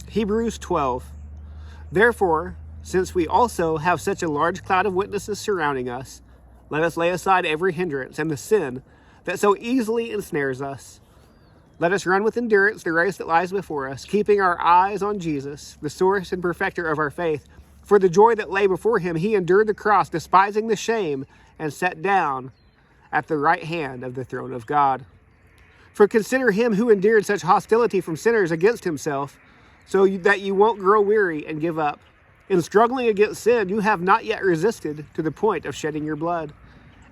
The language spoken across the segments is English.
Hebrews 12. Therefore, since we also have such a large cloud of witnesses surrounding us, let us lay aside every hindrance and the sin that so easily ensnares us. Let us run with endurance the race that lies before us, keeping our eyes on Jesus, the source and perfecter of our faith. For the joy that lay before him, he endured the cross, despising the shame, and sat down at the right hand of the throne of God. For consider him who endured such hostility from sinners against himself, so that you won't grow weary and give up. In struggling against sin, you have not yet resisted to the point of shedding your blood.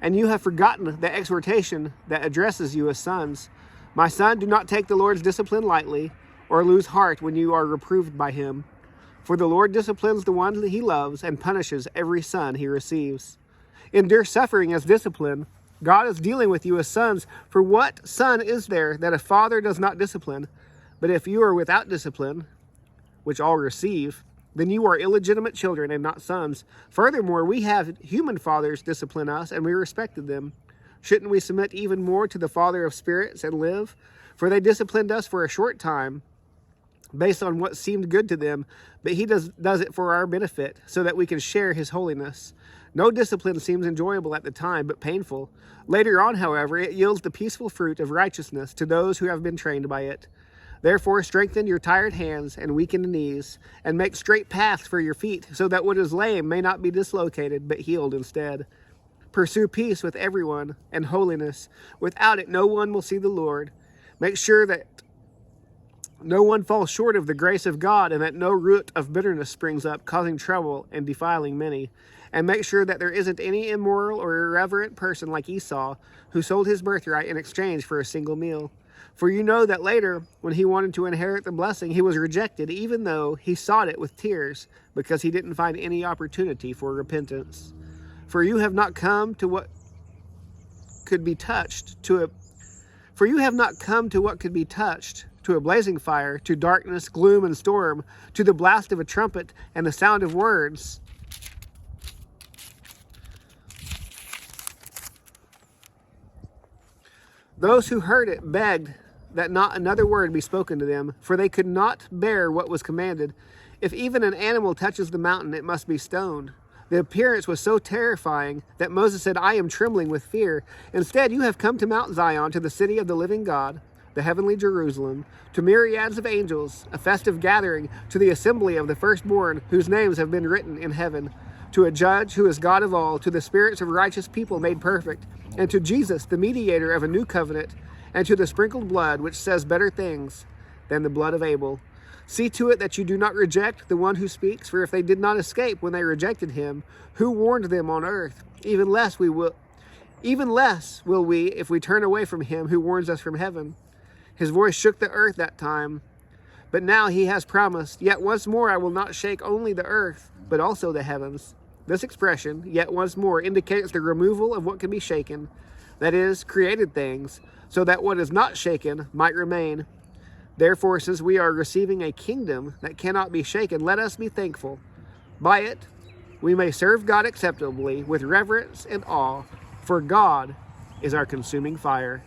And you have forgotten the exhortation that addresses you as sons. My son, do not take the Lord's discipline lightly, or lose heart when you are reproved by him. For the Lord disciplines the one he loves and punishes every son he receives. Endure suffering as discipline. God is dealing with you as sons. For what son is there that a father does not discipline? But if you are without discipline, which all receive, then you are illegitimate children and not sons. Furthermore, we have human fathers discipline us, and we respected them. Shouldn't we submit even more to the Father of spirits and live? For they disciplined us for a short time, based on what seemed good to them, but he does it for our benefit, so that we can share his holiness. No discipline seems enjoyable at the time, but painful. Later on, however, it yields the peaceful fruit of righteousness to those who have been trained by it. Therefore, strengthen your tired hands and weakened knees, and make straight paths for your feet, so that what is lame may not be dislocated, but healed instead. Pursue peace with everyone and holiness. Without it, no one will see the Lord. Make sure that no one falls short of the grace of God, and that no root of bitterness springs up, causing trouble and defiling many. And make sure that there isn't any immoral or irreverent person like Esau, who sold his birthright in exchange for a single meal. For you know that later, when he wanted to inherit the blessing, he was rejected, even though he sought it with tears, because he didn't find any opportunity for repentance. For you have not come to what could be touched, to a blazing fire, to darkness, gloom, and storm, to the blast of a trumpet and the sound of words. Those who heard it begged that not another word be spoken to them, for they could not bear what was commanded. If even an animal touches the mountain, it must be stoned. The appearance was so terrifying that Moses said, I am trembling with fear. Instead, you have come to Mount Zion, to the city of the living God, the heavenly Jerusalem, to myriads of angels, a festive gathering, to the assembly of the firstborn, whose names have been written in heaven, to a judge who is God of all, to the spirits of righteous people made perfect, and to Jesus, the mediator of a new covenant, and to the sprinkled blood, which says better things than the blood of Abel. See to it that you do not reject the one who speaks, for if they did not escape when they rejected him, who warned them on earth? Even less will we if we turn away from him who warns us from heaven. His voice shook the earth that time, but now he has promised, yet once more I will not shake only the earth, but also the heavens. This expression, yet once more, indicates the removal of what can be shaken, that is, created things, so that what is not shaken might remain. Therefore, since we are receiving a kingdom that cannot be shaken, let us be thankful. By it, we may serve God acceptably with reverence and awe, for God is our consuming fire.